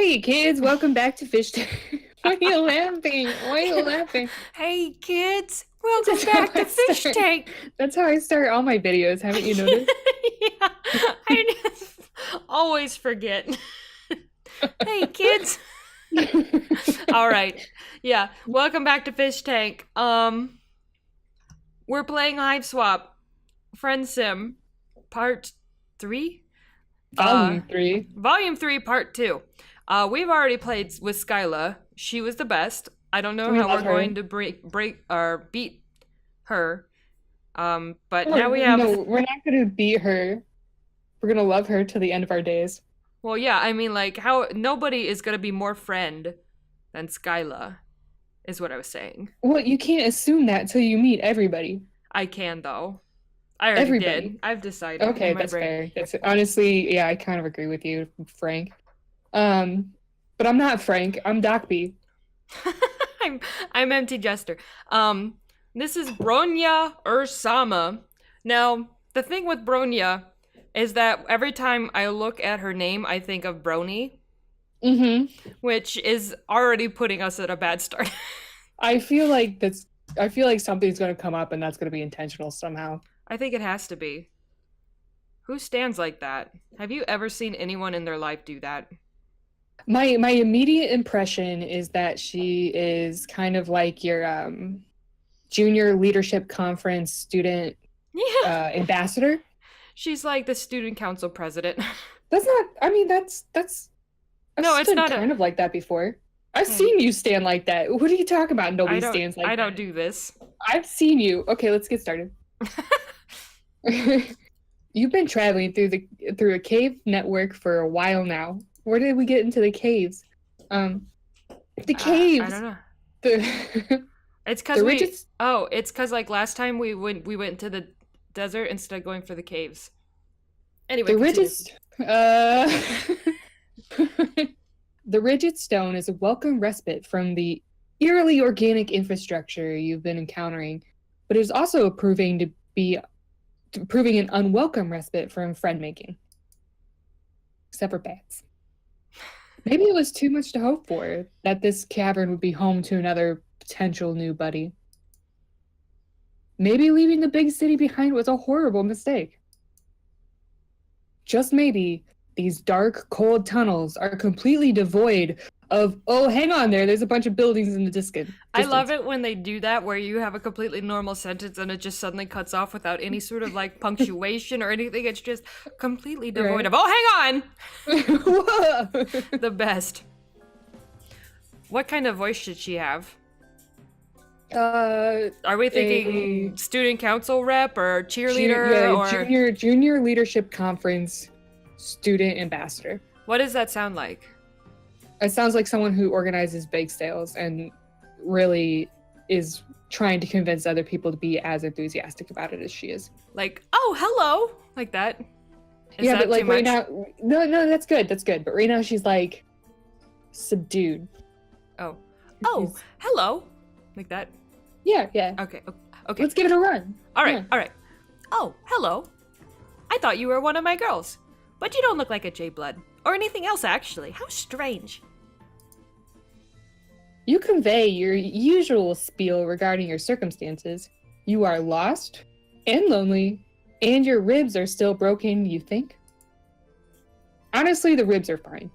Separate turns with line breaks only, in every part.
Hey kids, welcome back to Fish Tank. Why are you laughing? Why are you laughing?
Hey kids, welcome
That's how
back to
I
Fish
start.
Tank.
That's how I start all my videos. Haven't you noticed?
Yeah, I just always forget. Hey kids. All right. Yeah, welcome back to Fish Tank. We're playing Hive Swap, Friendsim, part 3?
Volume 3.
Volume 3, part 2. We've already played with Skyla. She was the best. I don't know
We
how
love
we're
her.
going to break or beat her. But
Or,
now we
no,
have.
we're not gonna beat her. We're gonna love her till the end of our days.
Well, yeah, I mean, like, how nobody is gonna be more friend than Skyla, is what I was saying.
Well, you can't assume that till you meet everybody.
I can, though. I already did.
Everybody.
I've decided
Okay,
in my
that's
brain.
fair. That's honestly, yeah, I kind of agree with you, Frank. But I'm not Frank. I'm Docbe.
I'm I'm MTJester. This is Bronya Ursama. Now, the thing with Bronya is that every time I look at her name, I think of Brony,
Mm-hmm.
which is already putting us at a bad start.
I feel like that's. I feel like something's gonna come up, and that's gonna be intentional somehow.
I think it has to be. Who stands like that? Have you ever seen anyone in their life do that?
My immediate impression is that she is kind of like your junior leadership conference student
Yeah.
ambassador.
She's like the student council president.
That's not. I mean, that's. I've
No, it's
stood
not a.
kind of like that before. I've
Hey,
seen you stand like that. What are you talking about?
I
Nobody
don't.
stands like
I don't
that.
do this.
I've seen you. Okay, let's get started. You've been traveling through a cave network for a while now. Where did we get into the caves? Um, the
I
caves.
don't know.
The
It's cause
the
we.
richest.
Oh, it's cause like last time we went to the desert instead of going for the caves. Anyway,
The
continue.
richest. The rigid stone is a welcome respite from the eerily organic infrastructure you've been encountering, but it is also proving an unwelcome respite from friend making, except for bats. Maybe it was too much to hope for that this cavern would be home to another potential new buddy. Maybe leaving the big city behind was a horrible mistake. Just maybe these dark, cold tunnels are completely devoid of, oh, hang on there's a bunch of buildings in the distance.
I love it when they do that, where you have a completely normal sentence and it just suddenly cuts off without any sort of like punctuation or anything. It's just completely devoid
Right.
of. Oh, hang
Whoa!
on. The best. What kind of voice should she have? Are we thinking student council rep or cheerleader or
junior leadership conference student ambassador.
what does that sound like?
It sounds like someone who organizes bake sales and really is trying to convince other people to be as enthusiastic about it as she is.
Like, oh, hello, like that. Is
Yeah,
that
but like
too
right
much?
now, no, that's good, But right now she's like subdued.
Oh, oh, hello, like that.
Yeah.
Okay, okay.
Let's give it a run.
All right,
Yeah.
all right. Oh, hello. I thought you were one of my girls, but you don't look like a J-Blood or anything else. Actually, how strange.
You convey your usual spiel regarding your circumstances. You are lost and lonely, and your ribs are still broken, you think? Honestly, the ribs are fine.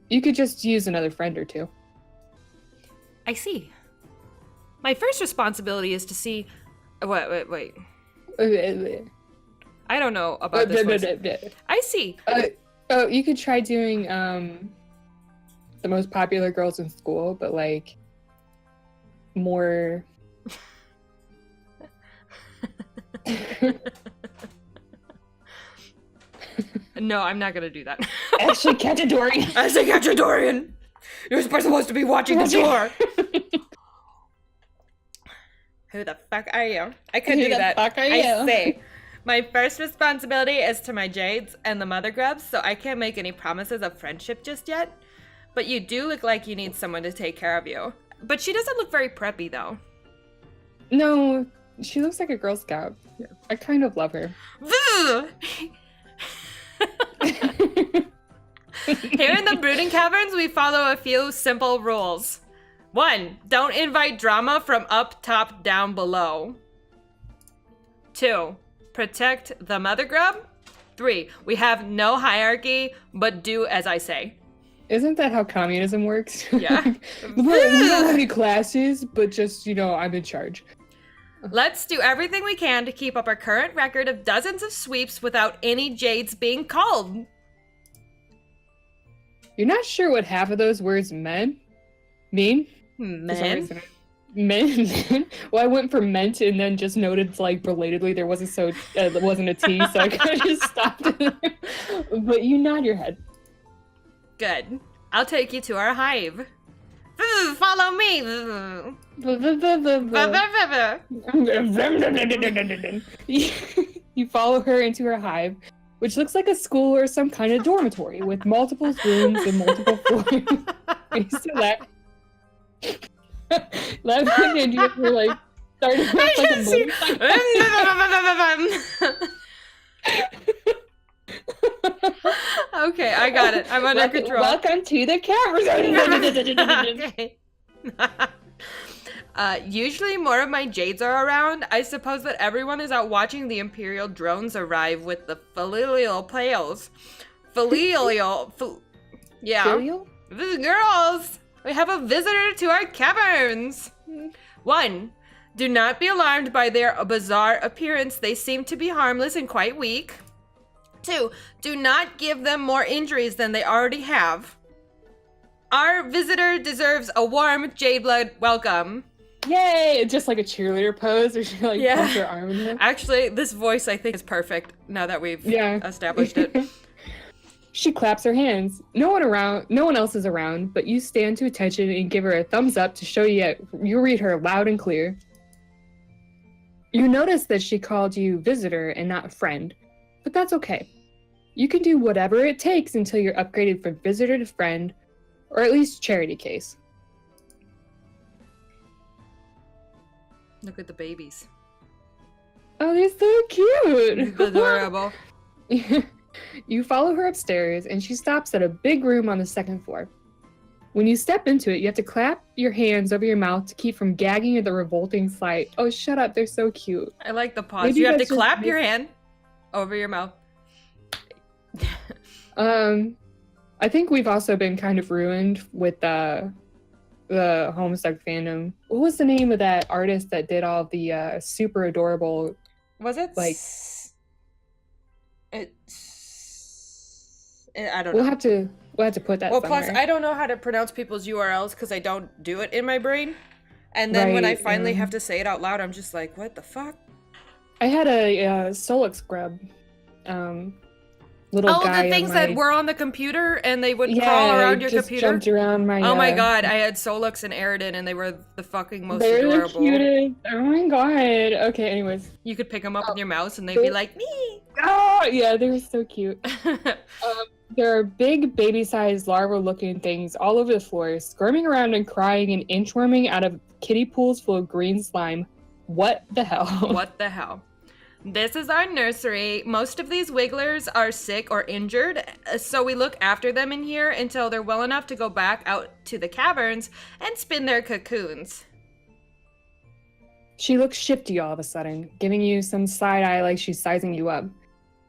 You could just use another friend or two.
I see. My first responsibility is to see. Wait. I don't know about this one. I see.
Oh, you could try doing the most popular girls in school, but like more.
No, I'm not gonna do that.
Actually, catch a Dorian.
I say catch a Dorian. You're supposed to be watching the door. Who the fuck are you? I could do that.
Fuck are
I
you?
say, my first responsibility is to my Jades and the Mother Grubs, so I can't make any promises of friendship just yet. But you do look like you need someone to take care of you. But she doesn't look very preppy, though.
No, she looks like a Girl Scout. I kind of love her.
Here in the Brooding Caverns, we follow a few simple rules. 1. Don't invite drama from up top down below. 2. Protect the mother grub. 3. We have no hierarchy, but do as I say.
Isn't that how communism works?
Yeah.
We don't have any classes, but just, I'm in charge.
Let's do everything we can to keep up our current record of dozens of sweeps without any jades being called.
You're not sure what half of those words mean? For some
Men?
reason. Men? Well, I went for meant and then just noted, belatedly there wasn't a T, so I kind of just stopped it. But you nod your head.
Good. I'll take you to our hive. Follow me.
You follow her into her hive, which looks like a school or some kind of dormitory with multiple rooms and multiple floors. Are you still there? Laughing and you're starting
Okay, I got it. I'm under control.
Welcome to the Caverns.
Okay. Usually more of my jades are around. I suppose that everyone is out watching the Imperial drones arrive with the filial pails. Yeah.
Filial?
Girls, we have a visitor to our caverns. 1. Do not be alarmed by their bizarre appearance. They seem to be harmless and quite weak. 2. Do not give them more injuries than they already have. Our visitor deserves a warm jade blood welcome.
Yay! Just like a cheerleader pose, or she pumps her arm in there.
Actually, this voice I think is perfect now that we've established it.
She claps her hands. No one else is around, but you stand to attention and give her a thumbs up to show you read her loud and clear. You notice that she called you visitor and not friend, but that's okay. You can do whatever it takes until you're upgraded from visitor to friend, or at least charity case.
Look at the babies.
Oh, they're so cute!
Adorable.
You follow her upstairs, and she stops at a big room on the second floor. When you step into it, you have to clap your hands over your mouth to keep from gagging at the revolting sight. Oh, shut up, they're so cute.
I like the pause.
Maybe
You have to
that's just
clap
me.
your hand over your mouth.
I think we've also been kind of ruined with the Homestuck fandom. What was the name of that artist that did all the super adorable?
Was it? I don't know.
We'll have to put that.
Well,
somewhere.
plus I don't know how to pronounce people's URLs because I don't do it in my brain. And then when I finally have to say it out loud, I'm just like, what the fuck?
I had a Solix grub. Little guy.
The things that were on the computer and they would crawl around your computer.
Jumped around my.
Oh my god, I had Solux and Aridin and they were the fucking most
they're
adorable.
The cutest. Oh my god. Okay, anyways.
You could pick them up with your mouse and they'd be like, me.
Oh yeah, they were so cute. There are big baby-sized larval-looking things all over the floor, squirming around and crying and inchworming out of kiddie pools full of green slime. What the hell?
What the hell? This is our nursery. Most of these wigglers are sick or injured, so we look after them in here until they're well enough to go back out to the caverns and spin their cocoons.
She looks shifty all of a sudden, giving you some side-eye like she's sizing you up.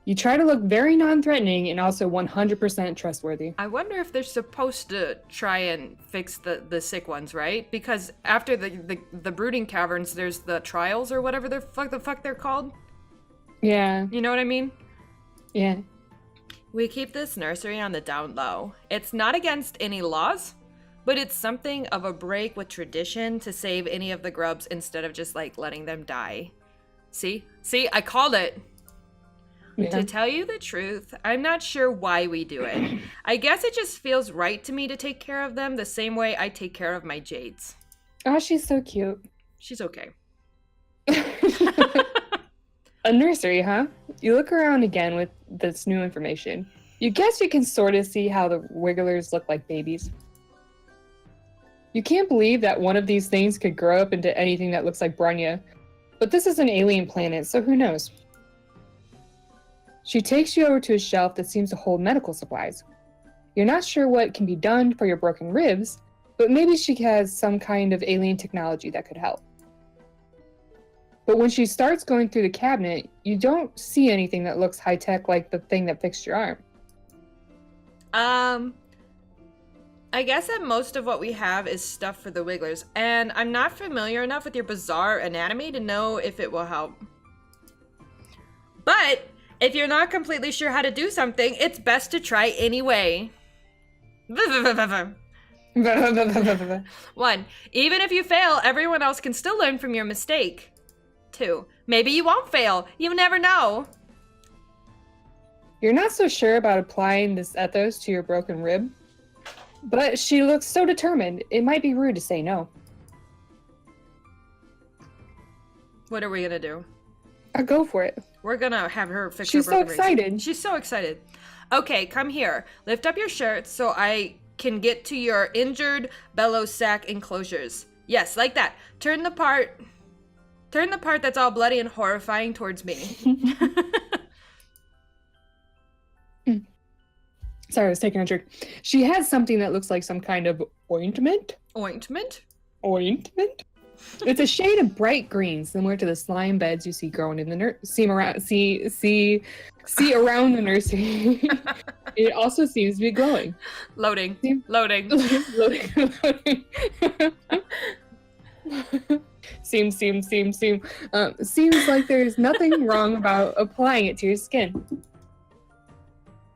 You try to look very non-threatening and also 100% trustworthy.
I wonder if they're supposed to try and fix the sick ones, right? Because after the brooding caverns, there's the trials or whatever the fuck they're called.
Yeah.
You know what I mean?
Yeah.
We keep this nursery on the down low. It's not against any laws, but it's something of a break with tradition to save any of the grubs instead of just letting them die. See, I called it.
Yeah.
To tell you the truth, I'm not sure why we do it. I guess it just feels right to me to take care of them the same way I take care of my jades.
Oh, she's so cute.
She's okay.
A nursery, huh? You look around again with this new information. You guess you can sort of see how the wigglers look like babies. You can't believe that one of these things could grow up into anything that looks like Bronya. But this is an alien planet, so who knows? She takes you over to a shelf that seems to hold medical supplies. You're not sure what can be done for your broken ribs, but maybe she has some kind of alien technology that could help. But when she starts going through the cabinet, you don't see anything that looks high-tech like the thing that fixed your arm.
I guess that most of what we have is stuff for the Wigglers, and I'm not familiar enough with your bizarre anatomy to know if it will help. But if you're not completely sure how to do something, it's best to try anyway. 1. Even if you fail, everyone else can still learn from your mistake. 2. Maybe you won't fail. You never know.
You're not so sure about applying this ethos to your broken rib, but she looks so determined, it might be rude to say no.
What are we gonna do?
Go for it.
We're gonna have her fix
She's
her broken
so excited.
ribs. She's so excited. Okay, come here. Lift up your shirt so I can get to your injured bellow sack enclosures. Yes, like that. Turn the part that's all bloody and horrifying towards me.
Sorry, I was taking a drink. She has something that looks like some kind of ointment.
Ointment?
Ointment? It's a shade of bright green, similar to the slime beds you see growing in the see around the nursery. It also seems to be glowing.
Loading.
Seems like there's nothing wrong about applying it to your skin.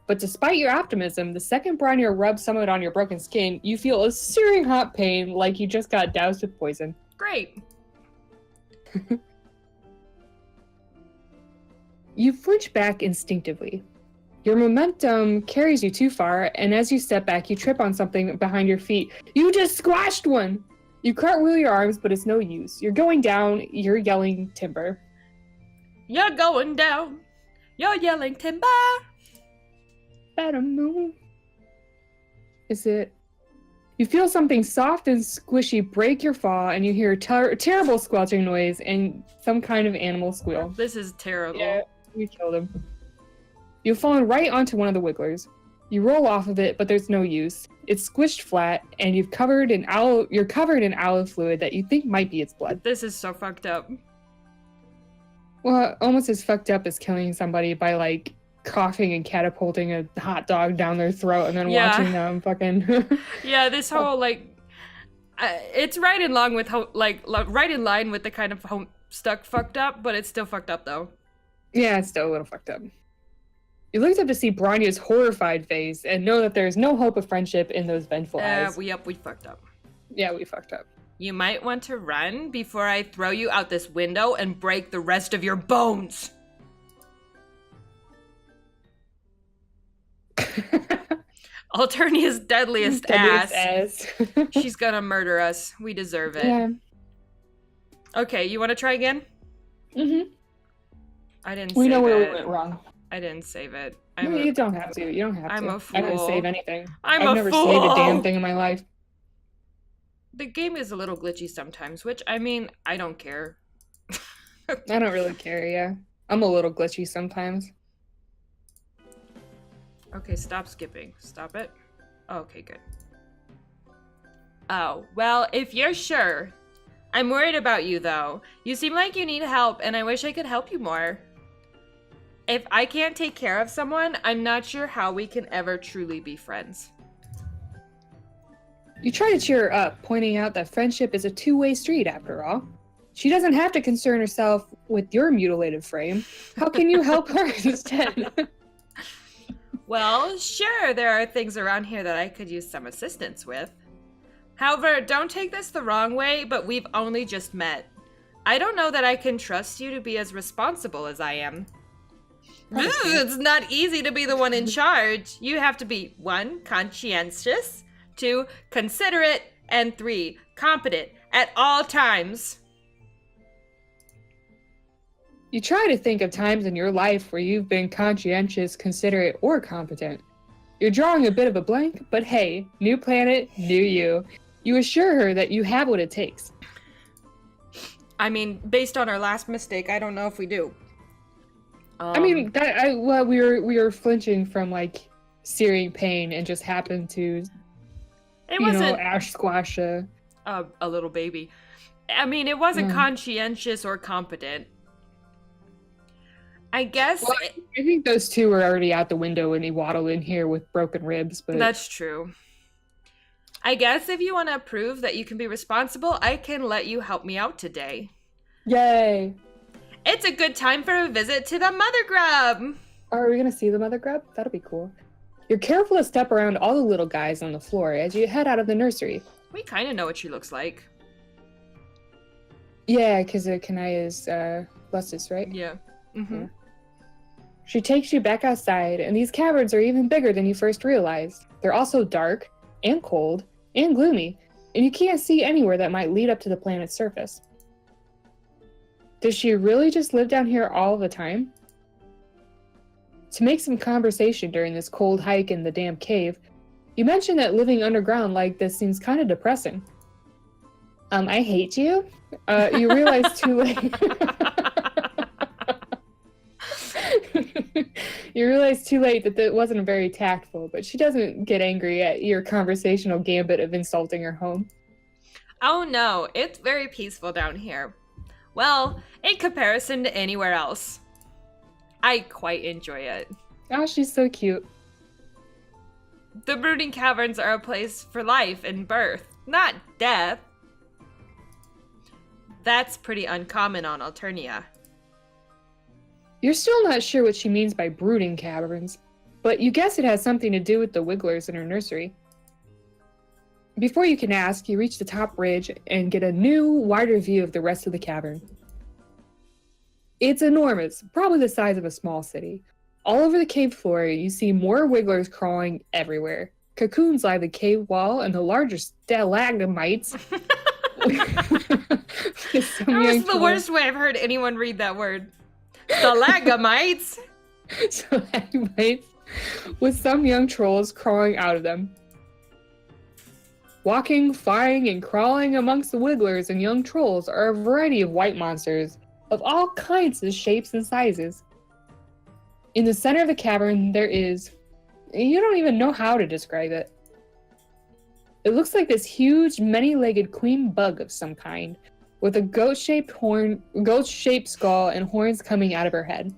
But despite your optimism, the second Bronya rubs some of it on your broken skin, you feel a searing hot pain like you just got doused with poison.
Great.
You flinch back instinctively. Your momentum carries you too far, and as you step back, you trip on something behind your feet. You just squashed one! You cartwheel your arms, but it's no use. You're going down, you're yelling timber.
You're going down. You're yelling timber.
Better move. Is it? You feel something soft and squishy break your fall, and you hear a terrible squelching noise and some kind of animal squeal.
This is terrible.
Yeah, we killed him. You've fallen right onto one of the wigglers. You roll off of it, but there's no use. It's squished flat, and you're covered in olive fluid that you think might be its blood.
This is so fucked up.
Well, almost as fucked up as killing somebody by, like, coughing and catapulting a hot dog down their throat and then watching them fucking...
Yeah, this whole, like... it's right in line with, right in line with the kind of stuck fucked up, but it's still fucked up, though.
Yeah, it's still a little fucked up. You looked up to see Bronya's horrified face and know that there's no hope of friendship in those vengeful eyes.
We fucked up.
Yeah, we fucked up.
You might want to run before I throw you out this window and break the rest of your bones. Alternia's deadliest ass. She's gonna murder us. We deserve it. Yeah. Okay, you want to try again?
Mm-hmm.
I didn't.
We know where we went wrong.
I didn't save it.
You don't have to. You don't have to.
I'm a fool.
I didn't save anything.
I've
never saved a damn thing in my life.
The game is a little glitchy sometimes, which, I mean, I don't care.
I don't really care, yeah. I'm a little glitchy sometimes.
Okay, stop skipping. Stop it. Okay, good. Oh, well, if you're sure. I'm worried about you, though. You seem like you need help, and I wish I could help you more. If I can't take care of someone, I'm not sure how we can ever truly be friends.
You try to cheer her up, pointing out that friendship is a two-way street, after all. She doesn't have to concern herself with your mutilated frame. How can you help her instead?
Well, sure, there are things around here that I could use some assistance with. However, don't take this the wrong way, but we've only just met. I don't know that I can trust you to be as responsible as I am. It's not easy to be the one in charge. You have to be 1, conscientious, 2, considerate, and 3, competent at all times.
You try to think of times in your life where you've been conscientious, considerate, or competent. You're drawing a bit of a blank, but hey, new planet, new you. You assure her that you have what it takes.
I mean, based on our last mistake, I don't know if we do.
I mean, we were flinching from, like, searing pain and just happened to,
It wasn't
ash squash
a little baby. I mean, it wasn't
No.
conscientious or competent. I guess
Well, I think those two were already out the window when he waddled in here with broken ribs, but
that's true. I guess if you want to prove that you can be responsible, I can let you help me out today.
yay!
It's a good time for a visit to the Mother Grub.
Are we gonna see the mother grub? That'll be cool. You're careful to step around all the little guys on the floor as you head out of the nursery.
We kind of know what she looks like.
Yeah, because Kanai is Lustus, right?
Yeah. Mm-hmm.
Yeah. She takes you back outside, and these caverns are even bigger than you first realized. They're also dark, and cold, and gloomy, and you can't see anywhere that might lead up to the planet's surface. Does she really just live down here all the time? To make some conversation during this cold hike in the damp cave, you mentioned that living underground like this seems kind of depressing. I hate you? You realize too late. You realize too late that that wasn't very tactful, but she doesn't get angry at your conversational gambit of insulting her home.
Oh no, it's very peaceful down here. Well, in comparison to anywhere else. I quite enjoy it.
Oh, she's so cute.
The brooding caverns are a place for life and birth, not death. That's pretty uncommon on Alternia.
You're still not sure what she means by brooding caverns, but you guess it has something to do with the wigglers in her nursery. Before you can ask, you reach the top ridge and get a new, wider view of the rest of the cavern. It's enormous, probably the size of a small city. All over the cave floor, you see more wigglers crawling everywhere. Cocoons line the cave wall, and the larger stalagmites.
That was the worst way I've heard anyone read that word. Stalagmites.
Stalagmites, with some young trolls crawling out of them. Walking, flying, and crawling amongst the wigglers and young trolls are a variety of white monsters of all kinds of shapes and sizes. In the center of the cavern, there is... you don't even know how to describe it. It looks like this huge, many-legged queen bug of some kind, with a goat-shaped skull and horns coming out of her head.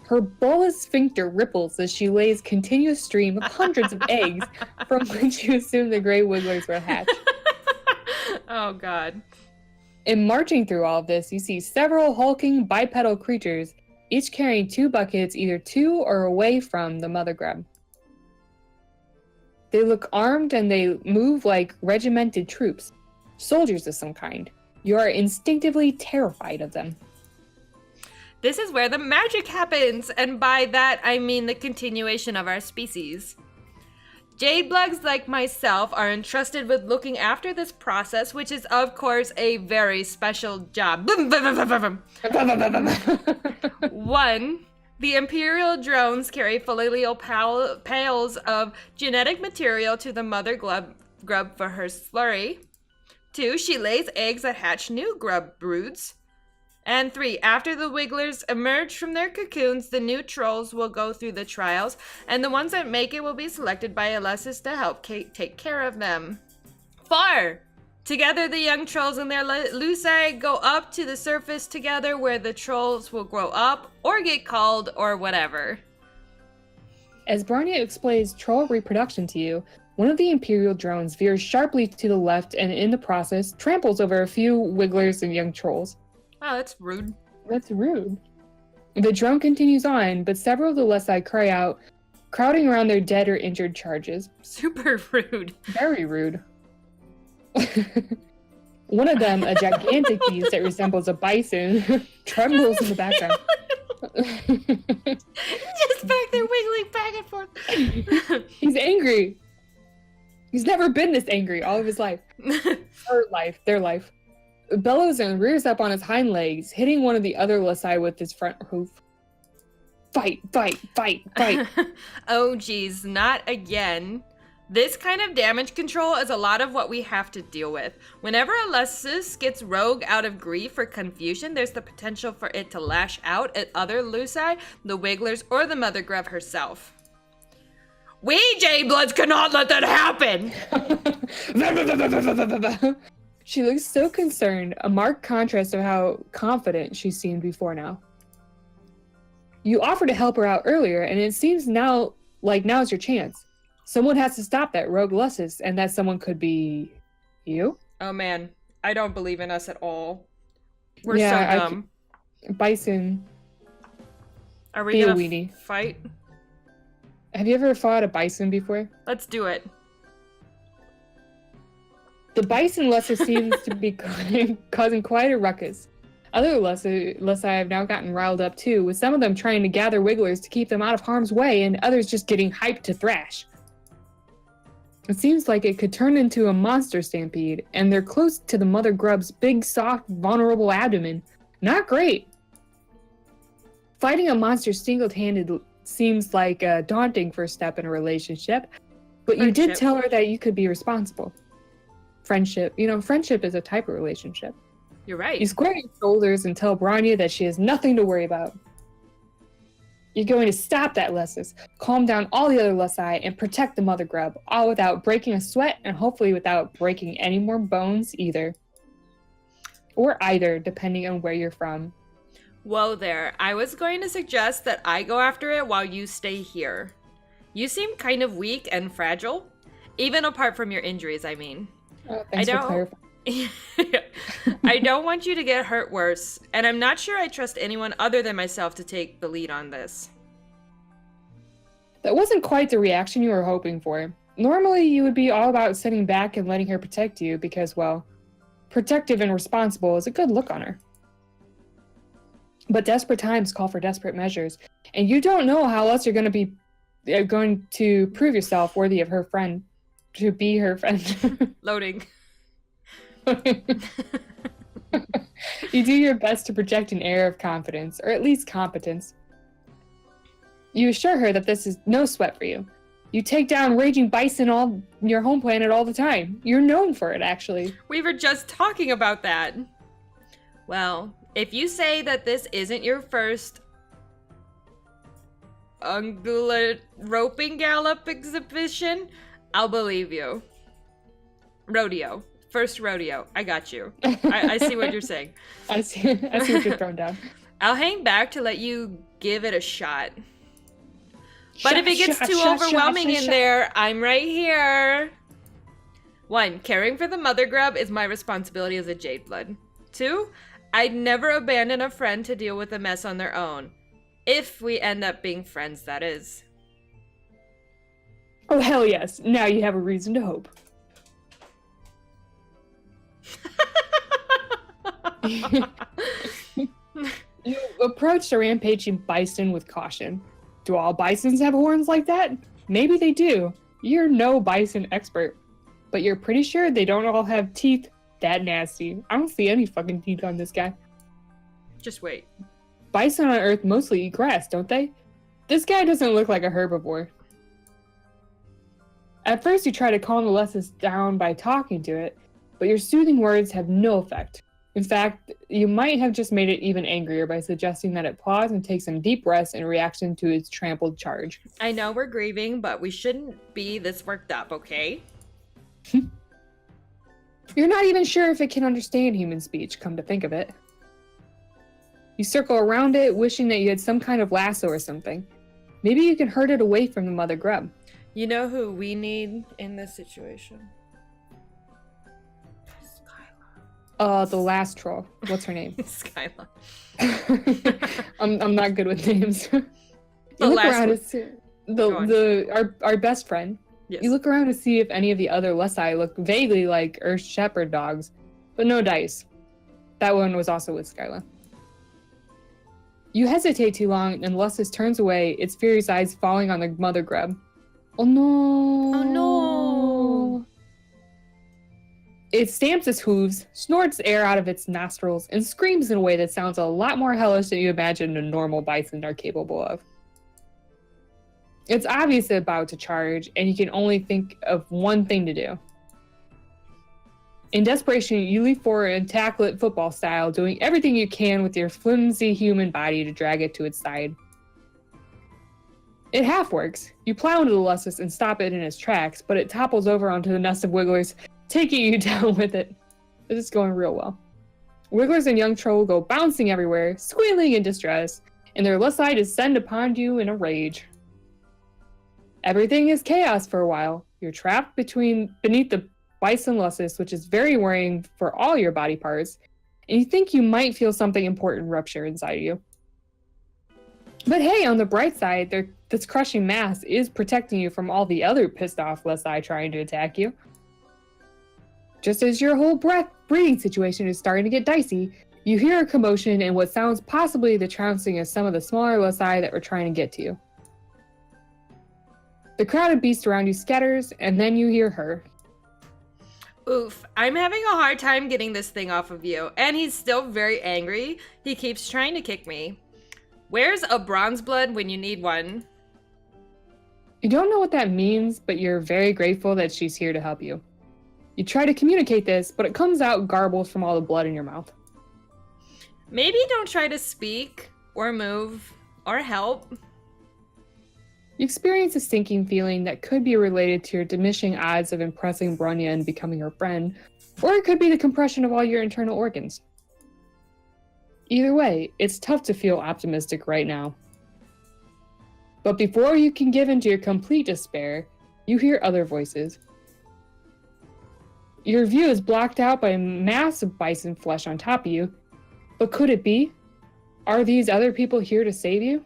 Her bullous sphincter ripples as she lays continuous stream of hundreds of eggs from which you assume the gray wigglers were hatched.
Oh, God.
In marching through all of this, you see several hulking bipedal creatures, each carrying 2 buckets either to or away from the mother grub. They look armed and they move like regimented troops, soldiers of some kind. You are instinctively terrified of them.
This is where the magic happens, and by that I mean the continuation of our species. Jade Bugs like myself are entrusted with looking after this process, which is of course a very special job. 1. The Imperial drones carry familial pails of genetic material to the mother grub for her slurry. 2. She lays eggs that hatch new grub broods. And 3, after the wigglers emerge from their cocoons, the new trolls will go through the trials, and the ones that make it will be selected by Alessis to help take care of them. 4, together the young trolls and their loci go up to the surface together where the trolls will grow up, or get called, or whatever.
As Bronya explains troll reproduction to you, one of the Imperial drones veers sharply to the left and in the process tramples over a few wigglers and young trolls.
Wow, that's rude.
That's rude. The drone continues on, but several of the loci cry out, crowding around their dead or injured charges.
Super rude.
Very rude. One of them, a gigantic beast that resembles a bison, trembles in the background.
Just back there wiggling back and forth.
He's angry. He's never been this angry all of his life. Her life, their life. Bellows and rears up on his hind legs, hitting one of the other loci with his front hoof. Fight, fight, fight, fight.
Oh geez, not again. This kind of damage control is a lot of what we have to deal with. Whenever Alessis gets rogue out of grief or confusion, there's the potential for it to lash out at other loci, the wigglers, or the mother grub herself. We Jade Bloods cannot let that happen!
She looks so concerned, a marked contrast of how confident she seemed before now. You offered to help her out earlier, and it seems now's your chance. Someone has to stop that rogue Lussus, and that someone could be you?
Oh man, I don't believe in us at all. We're so dumb.
Bison.
Are we gonna fight?
Have you ever fought a bison before?
Let's do it.
The bison Lussus seems to be causing quite a ruckus. Other Lussi have now gotten riled up too, with some of them trying to gather wigglers to keep them out of harm's way, and others just getting hyped to thrash. It seems like it could turn into a monster stampede, and they're close to the mother grub's big, soft, vulnerable abdomen. Not great. Fighting a monster single-handed seems like a daunting first step in a relationship, but you did tell her that you could be responsible. Friendship. Friendship is a type of relationship.
You're right.
You square your shoulders and tell Bronya that she has nothing to worry about. You're going to stop that Lussus, calm down all the other Lussi, and protect the mother grub, all without breaking a sweat and hopefully without breaking any more bones either. Or either, depending on where you're from.
Whoa there. I was going to suggest that I go after it while you stay here. You seem kind of weak and fragile. Even apart from your injuries, I mean.
Oh, thanks for clarifying.
I don't want you to get hurt worse, and I'm not sure I trust anyone other than myself to take the lead on this.
That wasn't quite the reaction you were hoping for. Normally, you would be all about sitting back and letting her protect you because, well, protective and responsible is a good look on her. But desperate times call for desperate measures, and you don't know how else you're going to prove yourself worthy of her friend, to be her friend.
Loading.
You do your best to project an air of confidence, or at least competence. You assure her that this is no sweat for you. You take down raging bison on your home planet all the time. You're known for it, actually.
We were just talking about that. Well, if you say that this isn't your first ungulate roping gallop exhibition, I'll believe you. Rodeo. First rodeo. I got you. I see what you're saying.
I see what you're throwing down.
I'll hang back to let you give it a shot. But if it gets too overwhelming in there, I'm right here. 1, caring for the mother grub is my responsibility as a Jade Blood. 2, I'd never abandon a friend to deal with a mess on their own. If we end up being friends, that is.
Oh, hell yes. Now you have a reason to hope. You approach the rampaging bison with caution. Do all bisons have horns like that? Maybe they do. You're no bison expert, but you're pretty sure they don't all have teeth that nasty. I don't see any fucking teeth on this guy.
Just wait.
Bison on Earth mostly eat grass, don't they? This guy doesn't look like a herbivore. At first you try to calm the Lussus down by talking to it, but your soothing words have no effect. In fact, you might have just made it even angrier by suggesting that it pause and take some deep breaths in reaction to its trampled charge.
I know we're grieving, but we shouldn't be this worked up, okay?
You're not even sure if it can understand human speech, come to think of it. You circle around it, wishing that you had some kind of lasso or something. Maybe you can herd it away from the mother grub.
You know who we need in this situation?
The last troll. What's her name?
Skyla.
I'm not good with names. You look around to see our best friend.
Yes.
You look around to see if any of the other Lussi look vaguely like Earth Shepherd dogs, but no dice. That one was also with Skyla. You hesitate too long, and Lussus turns away, its furious eyes falling on the mother grub. Oh no!
Oh no!
It stamps its hooves, snorts air out of its nostrils, and screams in a way that sounds a lot more hellish than you imagine a normal bison are capable of. It's obviously about to charge, and you can only think of one thing to do. In desperation, you leap forward and tackle it football style, doing everything you can with your flimsy human body to drag it to its side. It half works. You plow into the Lussus and stop it in its tracks, but it topples over onto the nest of Wigglers, taking you down with it. This is going real well. Wigglers and young troll go bouncing everywhere, squealing in distress, and their Lussi descend upon you in a rage. Everything is chaos for a while. You're trapped beneath the bison Lussus, which is very worrying for all your body parts, and you think you might feel something important rupture inside you. But hey, on the bright side, this crushing mass is protecting you from all the other pissed off Lussi trying to attack you. Just as your whole breeding situation is starting to get dicey, you hear a commotion and what sounds possibly the trouncing of some of the smaller Lussi that were trying to get to you. The crowded beast around you scatters, and then you hear her.
Oof, I'm having a hard time getting this thing off of you, and he's still very angry. He keeps trying to kick me. Where's a bronze blood when you need one?
You don't know what that means, but you're very grateful that she's here to help you. You try to communicate this, but it comes out garbled from all the blood in your mouth.
Maybe don't try to speak, or move, or help.
You experience a sinking feeling that could be related to your diminishing odds of impressing Bronya and becoming her friend, or it could be the compression of all your internal organs. Either way, it's tough to feel optimistic right now. But before you can give in to your complete despair, you hear other voices. Your view is blocked out by a mass of bison flesh on top of you, but could it be? Are these other people here to save you?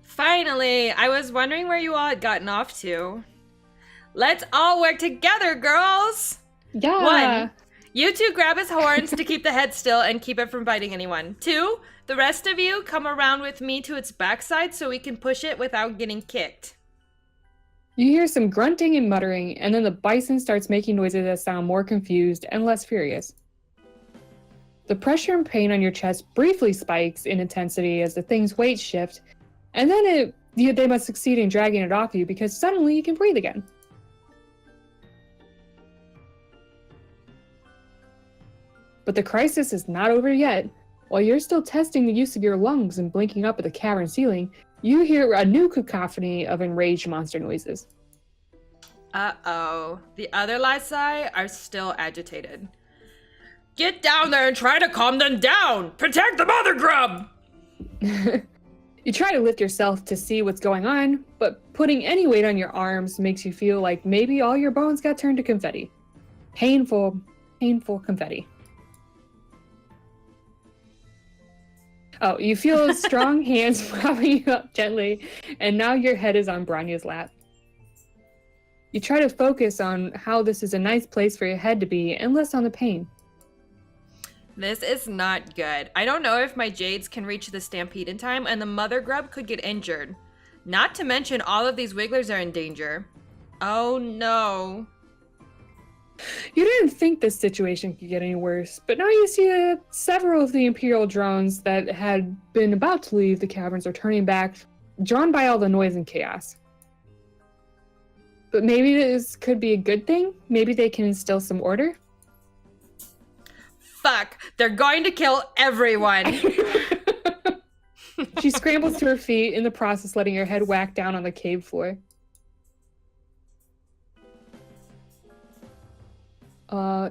Finally! I was wondering where you all had gotten off to. Let's all work together, girls!
Yeah!
1. You two grab his horns to keep the head still and keep it from biting anyone. 2. The rest of you come around with me to its backside so we can push it without getting kicked.
You hear some grunting and muttering, and then the bison starts making noises that sound more confused and less furious. The pressure and pain on your chest briefly spikes in intensity as the thing's weight shift, and then they must succeed in dragging it off you because suddenly you can breathe again. But the crisis is not over yet. While you're still testing the use of your lungs and blinking up at the cavern ceiling, you hear a new cacophony of enraged monster noises.
Uh-oh. The other Lysai are still agitated. Get down there and try to calm them down! Protect the mother grub!
You try to lift yourself to see what's going on, but putting any weight on your arms makes you feel like maybe all your bones got turned to confetti. Painful, painful confetti. Oh, you feel strong hands propping you up gently, and now your head is on Bronya's lap. You try to focus on how this is a nice place for your head to be, and less on the pain.
This is not good. I don't know if my Jades can reach the stampede in time, and the mother grub could get injured. Not to mention all of these wigglers are in danger. Oh no.
You didn't think this situation could get any worse, but now you see several of the Imperial drones that had been about to leave the caverns are turning back, drawn by all the noise and chaos. But maybe this could be a good thing? Maybe they can instill some order?
Fuck, they're going to kill everyone.
She scrambles to her feet, in the process letting her head whack down on the cave floor.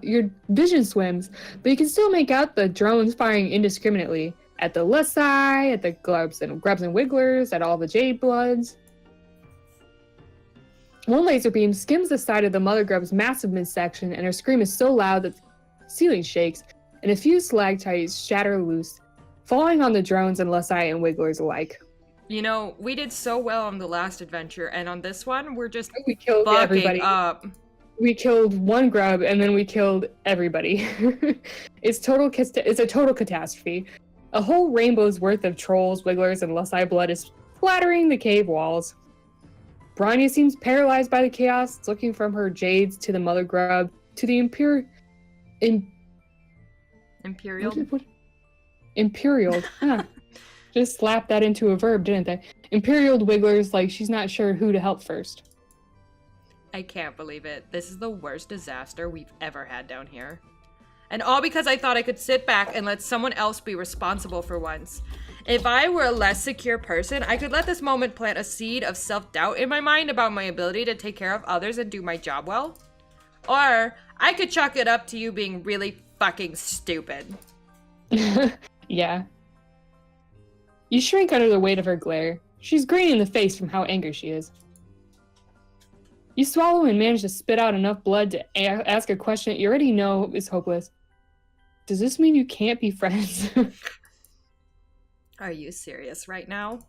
Your vision swims, but you can still make out the drones firing indiscriminately at the Lussi, at the grubs and wigglers, at all the jade bloods. One laser beam skims the side of the mother grub's massive midsection, and her scream is so loud that the ceiling shakes, and a few stalactites shatter loose, falling on the drones and Lussi and wigglers alike.
You know, we did so well on the last adventure, and on this one, we're just
We killed everybody.
Up.
We killed one grub, and then we killed everybody. It's a total catastrophe. A whole rainbow's worth of trolls, wigglers, and Lussi blood is splattering the cave walls. Bronya seems paralyzed by the chaos, looking from her jades to the mother grub to the Imperial. Imperial. Huh. Just slapped that into a verb, didn't they? Imperial wigglers, like she's not sure who to help first.
I can't believe it. This is the worst disaster we've ever had down here. And all because I thought I could sit back and let someone else be responsible for once. If I were a less secure person, I could let this moment plant a seed of self-doubt in my mind about my ability to take care of others and do my job well. Or I could chalk it up to you being really fucking stupid.
Yeah. You shrink under the weight of her glare. She's green in the face from how angry she is. You swallow and manage to spit out enough blood to ask a question that you already know is hopeless. Does this mean you can't be friends?
Are you serious right now?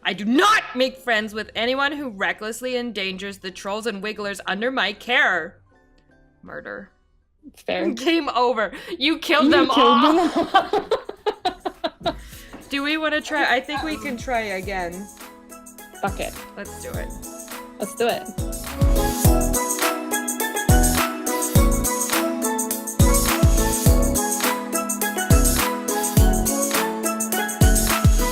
I do not make friends with anyone who recklessly endangers the trolls and wigglers under my care. Murder.
Fair.
Game over. You killed them all. Do we want to try? I think we can try again.
Fuck it.
Let's do it.
Let's do it.